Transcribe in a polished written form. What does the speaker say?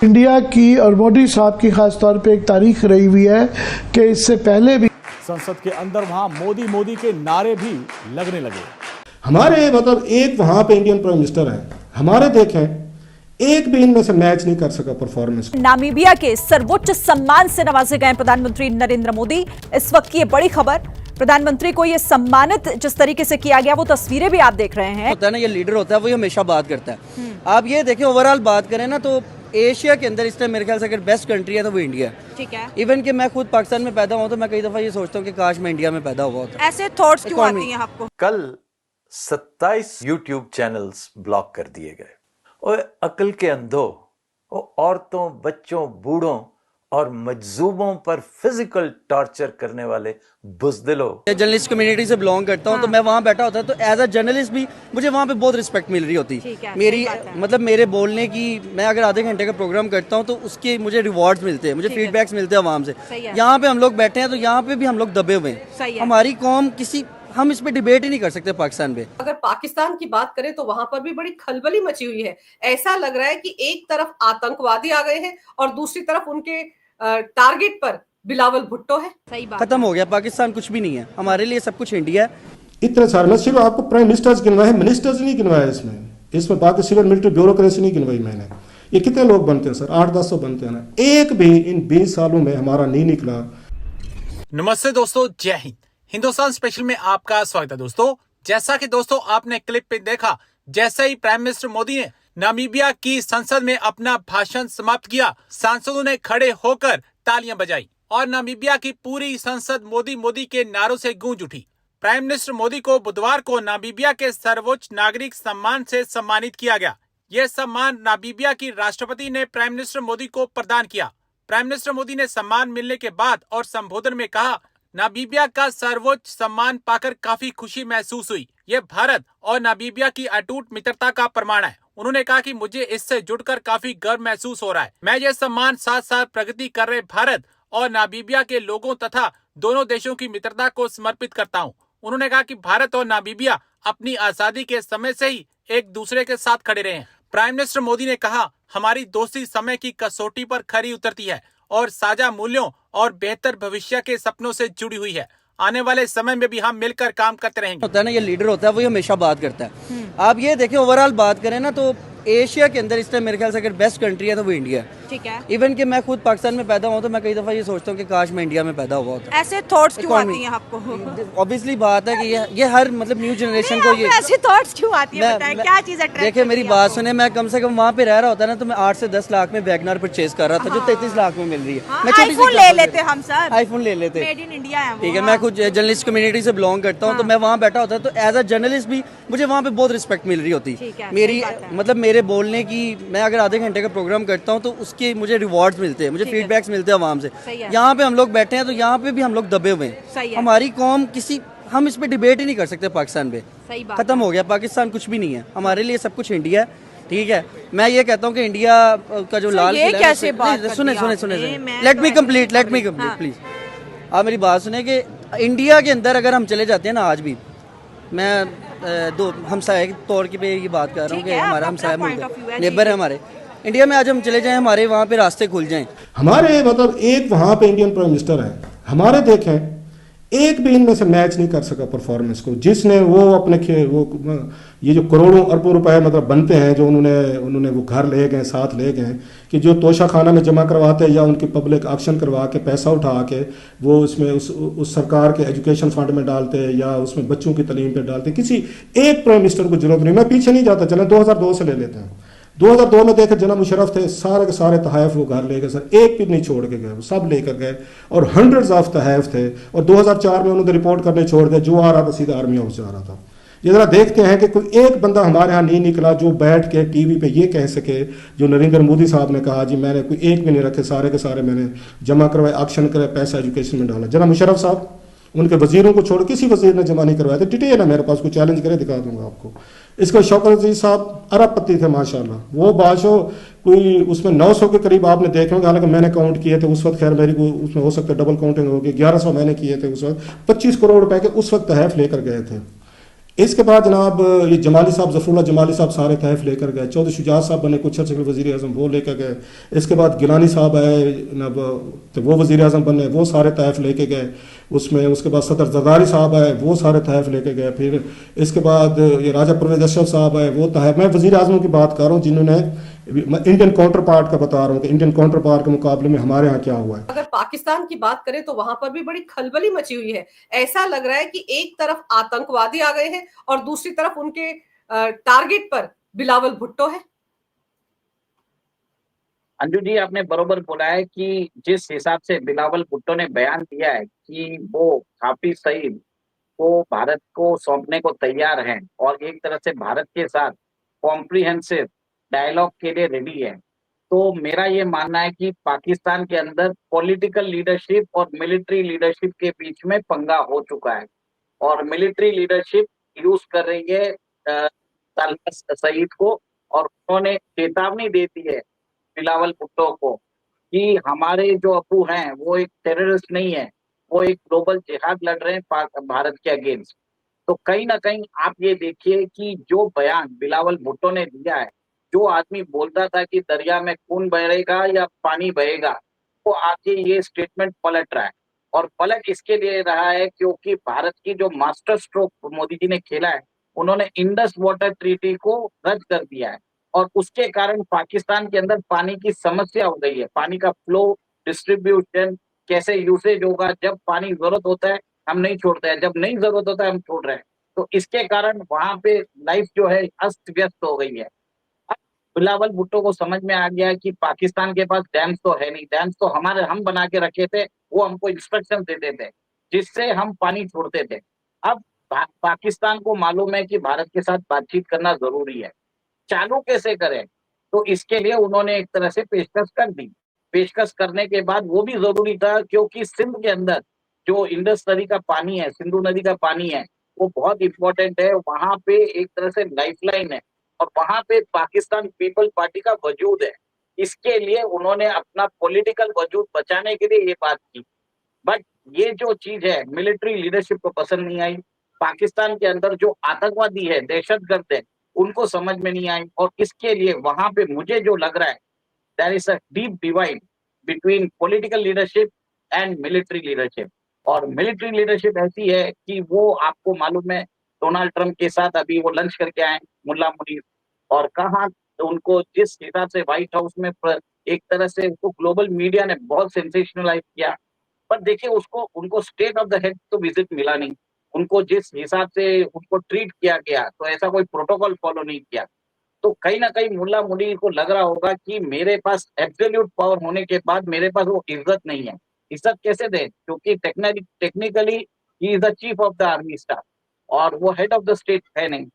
India की और मोदी साहब की खास तौर पे एक तारीख रही हुई है कि इससे पहले भी संसद के अंदर वहां मोदी मोदी के नारे भी लगने लगे। हमारे मतलब एक वहां पे इंडियन प्राइम मिनिस्टर है, हमारे देखें एक भी इनमें से मैच नहीं कर सका परफॉर्मेंस। नामीबिया के सर्वोच्च सम्मान से नवाजे गए प्रधानमंत्री नरेंद्र मोदी। इस वक्त की ये बड़ी खबर, प्रधानमंत्री को ये सम्मानित जिस तरीके से किया गया, वो तस्वीरें भी आप देख रहे हैं। होता है ना, ये लीडर होता है, वो हमेशा बात करता है। आप ये देखिए, ओवरऑल बात करें ना तो एशिया के अंदर इस टाइम मेरे ख्याल से अगर बेस्ट कंट्री है तो वो इंडिया है। ठीक है। इवन कि मैं खुद पाकिस्तान में पैदा हुआ तो मैं कई दफा ये सोचता हूँ कि काश मैं इंडिया में पैदा हुआ होता। ऐसे थॉट्स क्यों आती हैं आपको? कल 27 यूट्यूब चैनल्स ब्लॉक कर दिए गए। और अकल के अंधों, औरतों, बच्चों, बूढ़ों और मजजूबों पर फिजिकल टॉर्चर करने वाले बुज़दिलों। जर्नलिस्ट कम्युनिटी से बिलोंग करता हूँ तो मैं वहाँ बैठा होता तो एज अ जर्नलिस्ट भी मुझे वहाँ पे बहुत रिस्पेक्ट मिल रही होती। मेरी मतलब मेरे बोलने की, मैं अगर आधे घंटे का प्रोग्राम करता हूँ तो उसके मुझे रिवॉर्ड्स मिलते हैं, मुझे फीडबैक्स मिलते हैं आवाम से। यहाँ पे हम लोग बैठे हैं तो यहाँ पे भी हम लोग दबे हुए हैं। हमारी कौम हम इस पे डिबेट ही नहीं कर सकते पाकिस्तान पे। अगर पाकिस्तान की बात करें तो वहां पर भी बड़ी खलबली मची हुई है। ऐसा लग रहा है कि एक तरफ आतंकवादी आ गए हैं और दूसरी तरफ उनके टारगेट पर बिलावल भुट्टो है। सही बात, खत्म हो गया पाकिस्तान, कुछ भी नहीं है हमारे लिए, सब कुछ इंडिया है। इतने सारे, मैं सिर्फ आपको प्राइम मिनिस्टर्स गिनवाए, मिनिस्टर्स नहीं गिनवाया इसमें बाकी सिविल मिलिट्री ब्यूरोक्रेसी नहीं गिनवाई मैंने। ये कितने लोग बनते हैं सर? 800-1000 बनते हैं ना। एक भी इन 20 सालों में हमारा नहीं निकला। नमस्ते दोस्तों, जय हिंद। हिंदुस्तान स्पेशल में आपका स्वागत है दोस्तों। जैसा कि दोस्तों आपने क्लिप पे देखा, जैसे ही प्राइम मिनिस्टर मोदी ने नामीबिया की संसद में अपना भाषण समाप्त किया, सांसदों ने खड़े होकर तालियां बजाई और नामीबिया की पूरी संसद मोदी मोदी के नारों से गूंज उठी। प्राइम मिनिस्टर मोदी को बुधवार को नामीबिया के सर्वोच्च नागरिक सम्मान से सम्मानित किया गया। यह सम्मान नामीबिया की राष्ट्रपति ने प्राइम मिनिस्टर मोदी को प्रदान किया। प्राइम मिनिस्टर मोदी ने सम्मान मिलने के बाद और संबोधन में कहा, नामीबिया का सर्वोच्च सम्मान पाकर काफी खुशी महसूस हुई। ये भारत और नामीबिया की अटूट मित्रता का प्रमाण है। उन्होंने कहा कि मुझे इससे जुड़कर काफी गर्व महसूस हो रहा है। मैं ये सम्मान साथ साथ प्रगति कर रहे भारत और नामीबिया के लोगों तथा दोनों देशों की मित्रता को समर्पित करता हूँ। उन्होंने कहा कि भारत और नामीबिया अपनी आजादी के समय से ही एक दूसरे के साथ खड़े रहे हैं। प्राइम मिनिस्टर मोदी ने कहा, हमारी दोस्ती समय की कसौटी पर खरी उतरती है और साझा मूल्यों और बेहतर भविष्य के सपनों से जुड़ी हुई है। आने वाले समय में भी हम मिलकर काम करते रहेंगे। होता है ना, ये लीडर होता है, वो हमेशा बात करता है। आप ये देखिए, ओवरऑल बात करें ना तो एशिया के अंदर इस टाइम मेरे ख्याल से अगर बेस्ट कंट्री है तो वो इंडिया है। ठीक है। इवन कि मैं खुद पाकिस्तान में पैदा हुआ तो मैं कई दफा ये सोचता हूँ कि काश मैं इंडिया में पैदा हुआ होता। ऐसे थॉट्स क्यों आती हैं आपको? ऑब्वियसली बात है कि ये हर मतलब न्यू जनरेशन को ये ऐसे थॉट्स क्यों आती है? बताएं, क्या चीज अट्रैक्ट? देखिए मेरी बात सुने, मैं कम से कम वहाँ पे रह रहा होता ना तो मैं 8 से 10 लाख में वैगनर परचेज कर रहा था, जो 33 लाख में मिल रही है। मैं आईफोन ले लेते हम सर, आईफोन ले लेते, मेड इन इंडिया है वो। ठीक है। मैं खुद जर्नलिस्ट कम्युनिटी से बिलोंग करता हूँ तो मैं वहाँ बैठा होता तो एज अ जर्नलिस्ट भी मुझे वहाँ पे बहुत रिस्पेक्ट मिल रही होती। मेरी मतलब मेरे बोलने की, मैं अगर आधे घंटे का प्रोग्राम करता हूँ तो उसके मुझे रिवॉर्ड्स मिलते हैं, मुझे फीडबैक्स मिलते हैं आवाम से। यहाँ पे हम लोग बैठे हैं तो यहाँ पे भी हम लोग दबे हुए हैं। हमारी कौम हम इस पे डिबेट ही नहीं कर सकते पाकिस्तान पे। खत्म हो गया पाकिस्तान, कुछ भी नहीं है हमारे लिए, सब कुछ इंडिया है। ठीक है, मैं ये कहता हूँ कि इंडिया का जो लाल किला है, सुने लेट मी कंप्लीट प्लीज। आप मेरी बात सुने कि इंडिया के अंदर अगर हम चले जाते हैं ना, आज भी मैं दो हमसाया के तौर पे ये बात कर रहा हूँ कि हमारा हमसाया मुल्क नेबर है हमारे, इंडिया में आज हम चले जाएं, हमारे वहाँ पे रास्ते खुल जाएं। हमारे मतलब एक वहाँ पे इंडियन प्राइम मिनिस्टर है, हमारे देखें एक भी इनमें से मैच नहीं कर सका परफॉर्मेंस को, जिसने वो अपने ये जो करोड़ों अरबों रुपए मतलब बनते हैं, जो उन्होंने वो घर ले गए, साथ ले गए, कि जो तोशा खाना में जमा करवाते हैं या उनकी पब्लिक ऑक्शन करवा के पैसा उठा के वो उसमें उस सरकार के एजुकेशन फंड में डालते हैं या उसमें बच्चों की तालीम पे डालते हैं। किसी एक प्राइम मिनिस्टर को जरूरत नहीं। मैं पीछे नहीं जाता, चले 2002 से ले लेते हैं। 2002 में देखे जनाब मुशर्रफ थे, सारे के सारे तहफ़ वो घर ले गए सर, एक भी नहीं छोड़ के गए, वो सब लेकर गए और हंड्रेड्स ऑफ तहफ़ थे। और 2004 में उन्होंने रिपोर्ट करने छोड़ दिया, जो आ रहा था सीधा आर्मी हाउस जा रहा था। ये जरा देखते हैं कि कोई एक बंदा हमारे यहाँ नहीं निकला जो बैठ के टीवी पे ये कह सके, जो नरेंद्र मोदी साहब ने कहा, जी मैंने कोई एक भी नहीं रखे, सारे के सारे मैंने जमा करवाए, ऑक्शन कराए, पैसा एजुकेशन में डाला। जनाब मुशर्रफ साहब, उनके वजीरों को छोड़ किसी वजीर ने जमा नहीं करवाया था। डिटेल है मेरे पास, कोई चैलेंज करे दिखा दूंगा आपको। इसका शौकत अजीज साहब अरबपति थे माशाल्लाह, वो बादशाह कोई उसमें 900 के करीब आपने देखे होंगे, हालांकि मैंने काउंट किए थे उस वक्त, खैर मेरी को उसमें हो सकता है डबल काउंटिंग होगी, 1100 मैंने किए थे उस वक्त। 25 करोड़ रुपए के उस वक्त तहफ लेकर गए थे। इसके बाद जनाब ये जमाली साहब, जफरुल्लाह जमाली साहब सारे तहफ लेकर गए। चौधरी शुजात साहब बने कुछ अर्से के वज़ीर आज़म, वो लेकर गए। इसके बाद गिलानी साहब आए जनाब, तो वो वज़ीर आज़म बने, वो सारे तहफ लेके गए उसमें। उसके बाद सदर जरदारी साहब आए, वो सारे तहफ लेके गए। फिर इसके बाद ये राजा परवेज अशरफ साहब आए, वो तहफ। मैं वज़ीर आज़म की बात कर रहा हूँ जिन्होंने, मैं इंडियन काउंटर पार्ट का बता रहा हूँ कि इंडियन काउंटर पार्ट के मुकाबले में हमारे यहाँ क्या हुआ है। अगर पाकिस्तान की बात करें तो वहां पर भी बड़ी खलबली मची हुई है। ऐसा लग रहा है कि एक तरफ आतंकवादी आ गए हैं और दूसरी तरफ उनके टारगेट पर बिलावल भुट्टो है। अंजू जी, आपने बरोबर बोला है कि जिस हिसाब से बिलावल भुट्टो ने बयान दिया है कि वो हाफिज सईद को भारत को सौंपने को तैयार हैं और एक तरह से भारत के साथ कॉम्प्रिहेंसिव डायलॉग के लिए रेडी है, तो मेरा ये मानना है कि पाकिस्तान के अंदर पॉलिटिकल लीडरशिप और मिलिट्री लीडरशिप के बीच में पंगा हो चुका है और मिलिट्री लीडरशिप यूज कर रही है तालिबान सईद को, और उन्होंने चेतावनी दे दी है बिलावल भुट्टो को कि हमारे जो अबू हैं वो एक टेररिस्ट नहीं है, वो एक ग्लोबल जिहाद लड़ रहे हैं भारत के अगेंस्ट। तो कहीं ना कहीं आप ये देखिए कि जो बयान बिलावल भुट्टो ने दिया है, जो आदमी बोलता था कि दरिया में खून बहेगा या पानी बहेगा, वो आके ये स्टेटमेंट पलट रहा है। और पलट इसके लिए रहा है क्योंकि भारत की जो मास्टर स्ट्रोक मोदी जी ने खेला है, उन्होंने इंडस वाटर ट्रीटी को रद्द कर दिया है और उसके कारण पाकिस्तान के अंदर पानी की समस्या हो गई है। पानी का फ्लो, डिस्ट्रीब्यूशन, कैसे यूसेज होगा, जब पानी जरूरत होता है हम नहीं छोड़ते हैं, जब नहीं जरूरत होता है हम छोड़ रहे हैं। तो इसके कारण वहां पे लाइफ जो है अस्त व्यस्त हो गई है। अब बिलावल भुट्टो को समझ में आ गया है कि पाकिस्तान के पास डैम्स तो है नहीं, डैम्स तो हम बना के रखे थे, वो हमको इंस्ट्रक्शन देते थे जिससे हम पानी छोड़ते थे। अब पाकिस्तान को मालूम है कि भारत के साथ बातचीत करना जरूरी है, चालू कैसे करें, तो इसके लिए उन्होंने एक तरह से पेशकश कर दी। पेशकश करने के बाद वो भी जरूरी था क्योंकि सिंध के अंदर जो इंडस नदी का पानी है, सिंधु नदी का पानी है, वो बहुत इंपॉर्टेंट है। वहां पे एक तरह से लाइफलाइन है और वहां पे पाकिस्तान पीपल पार्टी का वजूद है। इसके लिए उन्होंने अपना पॉलिटिकल वजूद बचाने के लिए ये बात की। बट ये जो चीज है मिलिट्री लीडरशिप को पसंद नहीं आई। पाकिस्तान के अंदर जो आतंकवादी है, दहशतगर्द है, उनको समझ में नहीं आई और इसके लिए वहां पे मुझे जो लग रहा है there is a deep divide between political leadership and military leadership. और मिलिट्री लीडरशिप ऐसी है कि वो आपको मालूम है डोनाल्ड ट्रंप के साथ अभी वो लंच करके आए मुल्ला मुनीर, और कहा उनको जिस हिसाब से व्हाइट हाउस में एक तरह से उनको ग्लोबल मीडिया ने बहुत सेंसेशनलाइज किया, पर देखिए उनको स्टेट ऑफ द हेड तो विजिट मिला नहीं। उनको जिस हिसाब से उनको ट्रीट किया गया तो ऐसा कोई प्रोटोकॉल फॉलो नहीं किया। तो कहीं ना कहीं मुल्ला मुनीर को लग रहा होगा कि मेरे पास एब्सोल्यूट पावर होने के बाद मेरे पास वो इज्जत नहीं है। इज्जत कैसे दे, क्योंकि technically he is the chief of the army staff और वो हेड ऑफ द स्टेट है नहीं।